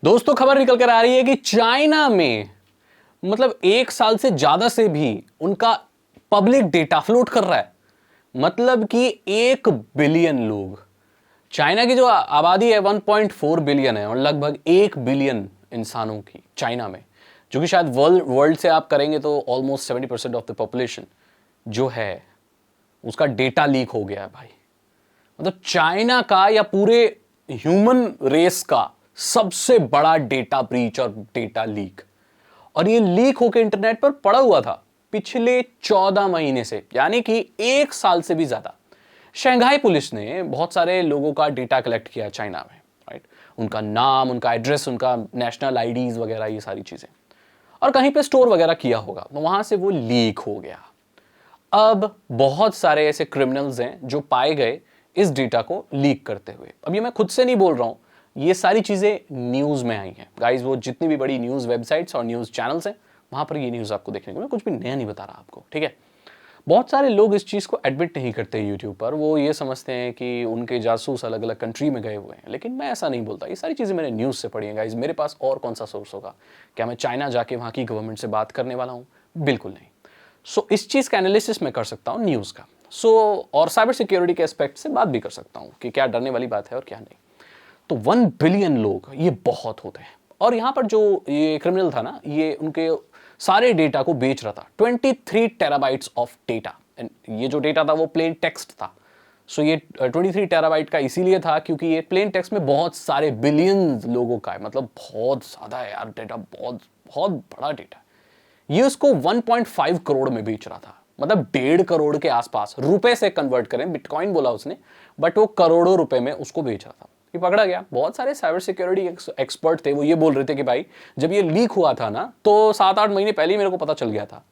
दोस्तों, खबर निकल कर आ रही है कि चाइना में मतलब 1 साल से ज्यादा से भी उनका पब्लिक डेटा फ्लोट कर रहा है। मतलब कि 1 बिलियन लोग, चाइना की जो आबादी है 1.4 बिलियन है और लगभग 1 बिलियन इंसानों की चाइना में, जो कि शायद वर्ल्ड से आप करेंगे तो ऑलमोस्ट 70% ऑफ द पॉपुलेशन जो है उसका डेटा लीक हो गया है भाई। मतलब चाइना का या पूरे ह्यूमन रेस का सबसे बड़ा डेटा ब्रीच और डेटा लीक, और ये लीक होकर इंटरनेट पर पड़ा हुआ था पिछले 14 महीने से, यानी कि 1 साल से भी ज्यादा। शंघाई पुलिस ने बहुत सारे लोगों का डेटा कलेक्ट किया चाइना में, राइट। उनका नाम, उनका एड्रेस, उनका नेशनल आईडीज वगैरह, ये सारी चीजें, और कहीं पे स्टोर वगैरह किया होगा, तो वहां से वो लीक हो गया। अब बहुत सारे ऐसे क्रिमिनल्स हैं जो पाए गए इस डेटा को लीक करते हुए। अब ये मैं खुद से नहीं बोल रहा हूं, ये सारी चीजें न्यूज में आई हैं गाइस। वो जितनी भी बड़ी न्यूज वेबसाइट्स और न्यूज चैनल्स हैं वहां पर ये न्यूज आपको देखने को, मैं कुछ भी नया नहीं बता रहा आपको, ठीक है। बहुत सारे लोग इस चीज को एडमिट नहीं करते यूट्यूब पर, वो ये समझते हैं कि उनके जासूस अलग अलग कंट्री में गए हुए हैं, लेकिन मैं ऐसा नहीं बोलता। ये सारी चीजें मैंने न्यूज से पढ़ी हैं गाइस। मेरे पास और कौन सा सोर्स होगा? क्या मैं चाइना जाके वहां की गवर्नमेंट से बात करने वाला हूं? बिल्कुल नहीं। सो इस चीज का एनालिसिस मैं कर सकता हूं न्यूज का। और साइबर सिक्योरिटी के एस्पेक्ट से बात भी कर सकता हूं कि क्या डरने वाली बात है और क्या नहीं। तो 1 बिलियन लोग, ये बहुत होते हैं। और यहां पर जो ये क्रिमिनल था ना, ये उनके सारे डेटा को बेच रहा था, 23 टेराबाइट्स ऑफ डेटा। ये जो डेटा था वो प्लेन टेक्स्ट था। सो ये 23 टेराबाइट का इसीलिए था क्योंकि ये प्लेन टेक्स्ट में बहुत सारे बिलियन लोगों का है। मतलब बहुत ज्यादा है यार डेटा, बहुत बहुत बड़ा डेटा। ये उसको 1.5 करोड़ में बेच रहा था, मतलब 1.5 करोड़ के आसपास। रुपए से कन्वर्ट करें, बिटकॉइन बोला उसने, बट वो करोड़ों रुपए में उसको बेच रहा था। ये पकड़ा गया। बहुत सारे साइबर सिक्योरिटी एक्सपर्ट थे, वो ये बोल रहे थे कि भाई जब ये लीक हुआ था ना, तो 7-8 महीने पहले ही मेरे को पता चल गया था।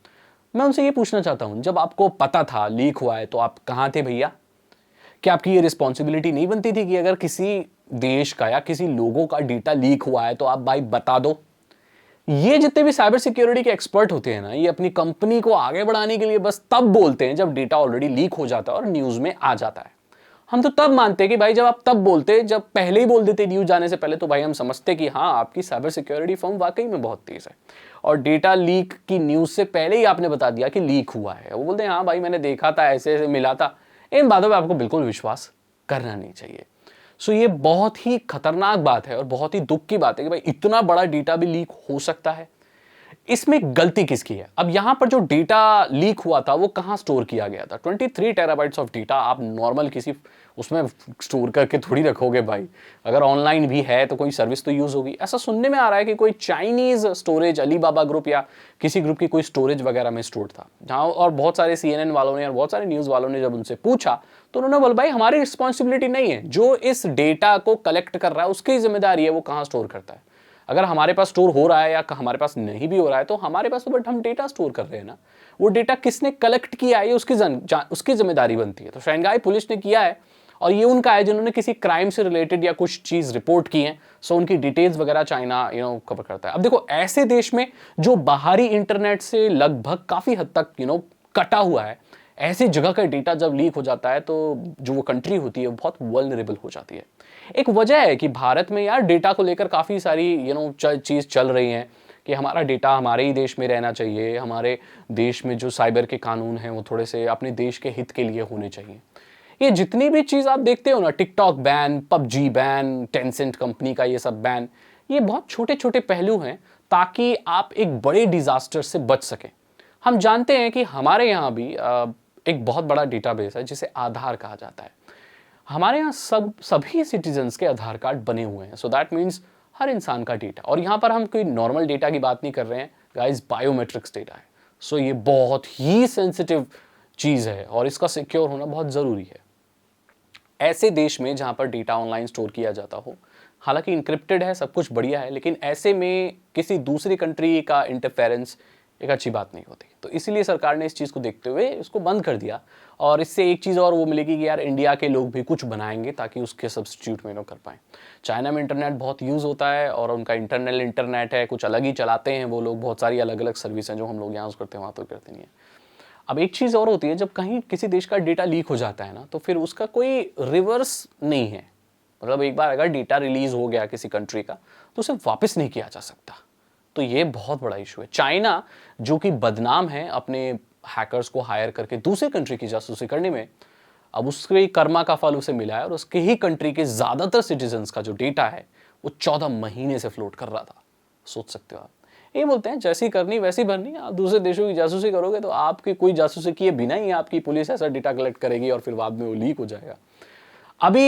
मैं उनसे ये पूछना चाहता हूं, जब आपको पता था लीक हुआ है तो आप कहां थे भैया? क्या आपकी ये रिस्पॉन्सिबिलिटी नहीं बनती थी कि अगर किसी देश का या किसी लोगों का डेटा लीक हुआ है तो आप भाई बता दो? ये जितने भी साइबर सिक्योरिटी के एक्सपर्ट होते हैं ना, ये अपनी कंपनी को आगे बढ़ाने के लिए बस तब बोलते हैं जब डेटा ऑलरेडी लीक हो जाता है और न्यूज में आ जाता है। हम तो तब मानते हैं कि भाई जब आप तब बोलते, जब पहले ही बोल देते न्यूज आने से पहले, तो भाई हम समझते कि हाँ आपकी साइबर सिक्योरिटी फर्म वाकई में बहुत तेज है और डेटा लीक की न्यूज से पहले ही आपने बता दिया कि लीक हुआ है। वो बोलते हैं हाँ भाई मैंने देखा था, ऐसे ऐसे मिला था। इन बातों पर आपको बिल्कुल विश्वास करना नहीं चाहिए। सो ये बहुत ही खतरनाक बात है और बहुत ही दुख की बात है कि भाई इतना बड़ा डेटा भी लीक हो सकता है। इसमें गलती किसकी है? अब यहां पर जो डेटा लीक हुआ था वो कहां स्टोर किया गया था? 23 टेराबाइट्स ऑफ डेटा आप नॉर्मल किसी उसमें स्टोर करके थोड़ी रखोगे भाई। अगर ऑनलाइन भी है तो कोई सर्विस तो यूज होगी। ऐसा सुनने में आ रहा है कि कोई चाइनीज स्टोरेज, अलीबाबा ग्रुप या किसी ग्रुप की कोई स्टोरेज वगैरह में स्टोर था जहां, और बहुत सारे CNN वालों ने और बहुत सारे न्यूज वालों ने जब उनसे पूछा तो उन्होंने बोला भाई हमारी रिस्पॉन्सिबिलिटी नहीं है, जो इस डेटा को कलेक्ट कर रहा है उसकी जिम्मेदारी है वो कहां स्टोर करता है। अगर हमारे पास स्टोर हो रहा है या हमारे पास नहीं भी हो रहा है तो हमारे पास तो बट हम डेटा स्टोर कर रहे हैं ना, वो डेटा किसने कलेक्ट किया है ये उसकी जिम्मेदारी बनती है। तो शंघाई पुलिस ने किया है और ये उनका है जिन्होंने किसी क्राइम से रिलेटेड या कुछ चीज रिपोर्ट की है। सो उनकी डिटेल्स वगैरह चाइना कवर करता है। अब देखो ऐसे देश में जो बाहरी इंटरनेट से लगभग काफी हद तक कटा हुआ है, ऐसी जगह का डेटा जब लीक हो जाता है तो जो वो कंट्री होती है वो बहुत वल्नरेबल हो जाती है। एक वजह है कि भारत में यार डेटा को लेकर काफी सारी चीज चल रही है कि हमारा डेटा हमारे ही देश में रहना चाहिए, हमारे देश में जो साइबर के कानून हैं वो थोड़े से अपने देश के हित के लिए होने चाहिए। ये जितनी भी चीज आप देखते हो ना, TikTok ban, PUBG ban, Tencent company का ये सब बैन, ये बहुत छोटे छोटे पहलू हैं ताकि आप एक बड़े डिजास्टर से बच सकें। हम जानते हैं कि हमारे यहाँ भी एक बहुत बड़ा डेटाबेस है जिसे आधार कहा जाता है। हमारे यहाँ सभी सिटीजन्स के आधार कार्ड बने हुए हैं। सो दैट मीन्स हर इंसान का डेटा, और यहाँ पर हम कोई नॉर्मल डेटा की बात नहीं कर रहे हैं गाइस, बायोमेट्रिक्स डेटा है। सो ये बहुत ही सेंसिटिव चीज है और इसका सिक्योर होना बहुत जरूरी है। ऐसे देश में जहां पर डेटा ऑनलाइन स्टोर किया जाता हो, हालांकि इंक्रिप्टेड है, सब कुछ बढ़िया है, लेकिन ऐसे में किसी दूसरी कंट्री का इंटरफेरेंस एक अच्छी बात नहीं होती। तो इसीलिए सरकार ने इस चीज़ को देखते हुए इसको बंद कर दिया। और इससे एक चीज़ और वो मिलेगी कि यार इंडिया के लोग भी कुछ बनाएंगे ताकि उसके सब्स्टिट्यूट में कर पाएँ। चाइना में इंटरनेट बहुत यूज़ होता है और उनका इंटरनल इंटरनेट है, कुछ अलग ही चलाते हैं वो लोग। बहुत सारी अलग अलग सर्विस हैं जो हम लोग यहाँ यूज़ करते हैं, वहाँ तो करते नहीं है। अब एक चीज़ और होती है, जब कहीं किसी देश का डेटा लीक हो जाता है ना, तो फिर उसका कोई रिवर्स नहीं है। मतलब एक बार अगर डेटा रिलीज हो गया किसी कंट्री का तो उसे वापस नहीं किया जा सकता। तो ये बहुत बड़ा इशू है। चाइना जो कि बदनाम है अपने हैकर्स को हायर करके दूसरे कंट्री की जासूसी करने में, अब उसके कर्मा का फल उसे मिला है और उसके ही कंट्री के ज्यादातर सिटीजन्स का जो डेटा है वो 14 महीने से फ्लोट कर रहा था। सोच सकते हो आप। ये बोलते हैं जैसी करनी वैसी भरनी। आप दूसरे देशों की जासूसी करोगे तो आपकी कोई जासूसी किए बिना ही आपकी पुलिस ऐसा डेटा कलेक्ट करेगी और फिर बाद में वो लीक हो जाएगा। अभी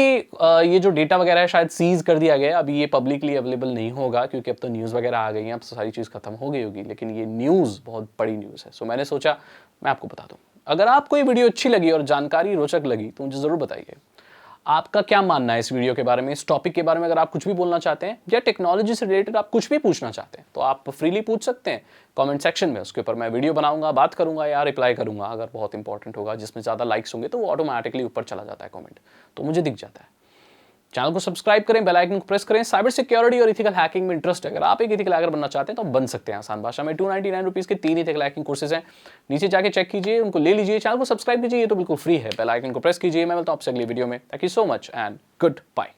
ये जो डेटा वगैरह है शायद सीज कर दिया गया है। अभी ये पब्लिकली अवेलेबल नहीं होगा क्योंकि अब तो न्यूज़ वगैरह आ गई हैं, अब तो सारी चीज़ खत्म हो गई होगी। लेकिन ये न्यूज़ बहुत बड़ी न्यूज़ है, सो मैंने सोचा मैं आपको बता दूं। अगर आपको ये वीडियो अच्छी लगी और जानकारी रोचक लगी तो मुझे ज़रूर बताइए आपका क्या मानना है इस वीडियो के बारे में, इस टॉपिक के बारे में। अगर आप कुछ भी बोलना चाहते हैं या टेक्नोलॉजी से रिलेटेड आप कुछ भी पूछना चाहते हैं तो आप फ्रीली पूछ सकते हैं कमेंट सेक्शन में। उसके ऊपर मैं वीडियो बनाऊंगा, बात करूंगा या रिप्लाई करूंगा। अगर बहुत इंपॉर्टेंट होगा जिसमें ज़्यादा लाइक्स होंगे तो वो ऑटोमेटिकली ऊपर चला जाता है कमेंट, तो मुझे दिख जाता है। चैनल को सब्सक्राइब करें, बेल आइकन को प्रेस करें। साइबर सिक्योरिटी और इथिकल हैकिंग में इंटरेस्ट है, अगर आप एक इथिकल हैकर बनना चाहते हैं तो बन सकते हैं आसान भाषा में। 299 रुपीज़ के 3 इथिकल हैकिंग कोर्सेज हैं, नीचे जाके चेक कीजिए, उनको ले लीजिए। चैनल को सब्सक्राइब कीजिए, ये तो बिल्कुल फ्री है। बेल आइकन को प्रेस कीजिए। मैं मिलता हूं आपसे अगली वीडियो में। Thank you so much and good bye.